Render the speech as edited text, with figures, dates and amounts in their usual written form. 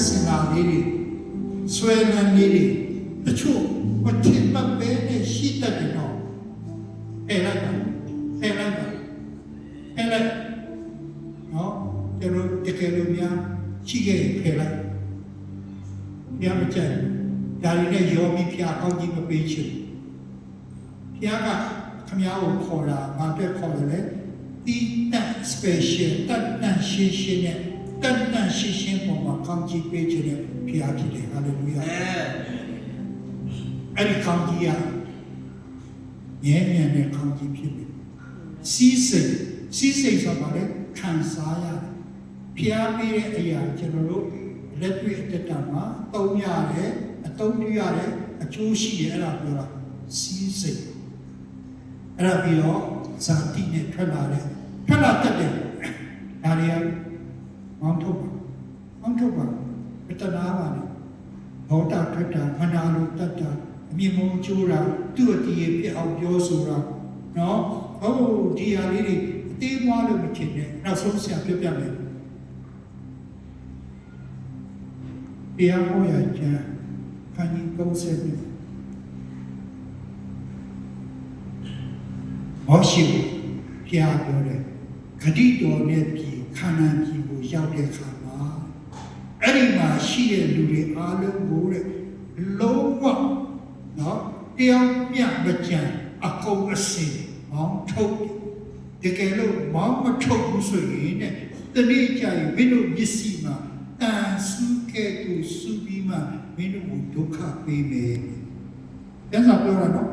စင်လာလေးတွေဆွဲလန်းလေးတွေတချို့မထင်မှတ်ပဲနဲ့ရှိတတ်တယ်တော့အဲ့လိုက်နော်ကျွန်တော်တကယ်လို့များရှိခဲ့ဖယ်လိုက်များမကြိုက်ဒါတွေနဲ့ရောပြီးဖျားကောင်းကြီးမပေးချင်ဖျားကခမည်းကိုခေါ်တာငါအတွက်ခေါ်တယ်လေဒီတန် special တန်ရှင်းရှင်းနဲ့တန်ရှင်းရှင်းပေါ်မှာကောင်းကြီးပေးချင်တဲ့ဖျားဖြစ်တယ်ဟာလေလုယာအဲ့ဒီကောင်းကြီးကမြဲမြံတဲ့ကောင်းကြီးဖြစ်တယ်စီးစိတ်ဆိုတာလေခံစားရတယ်ဖျားပေးတဲ့အရာကျွန်တော်တို့လက်တွေ့အတ္တမှာသုံးရတယ်အသုံးပြုရတယ်အကျိုးရှိတယ်အဲ့ဒါပြောတာစီးစိတ်အဲ့ဒါပြီးတော့ဇာတိနဲ့ထွက်လာတတ်တယ်ဒါတွေကမောင်းထုတ်ပါပတ္တနာပါလေဘောတာထွက်တာမနာလိုတတ်တာအမြင်မုံကျိုးတာသူ့အတည်ဖြစ်အောင်ပြောဆိုတာနော်ဟုတ်ဒီဟာလေးတွေအသေးမွားလို့မချင်နဲ့နောက်ဆုံးဆရာပြပြမယ်တရားဟောရချမ်းခန်းကြီး30ပြီဟောရှိဖျားပြောတယ်ဂတိတော်နဲ့ပြည်ခန္ဓာပြည်ကိုရောက်တဲ့အခါမှာအဲ့ဒီမှာရှိတဲ့လူတွေအားလုံးကိုတဲ့လုံးဝနော်တရားမြတ်မကြံအကုန်အစင်မောင်းထုတ်တကယ်လို့မောင်းမထုတ်ဘူးဆိုရင်တဲ့တနေ့ကျရင်မင်းတို့မျက်စိမှာတန်စုကဲ့သို့စုပြီးမှမင်းတို့ကိုဒုက္ခပေးမယ်။ဒါဆိုပြောတာနော်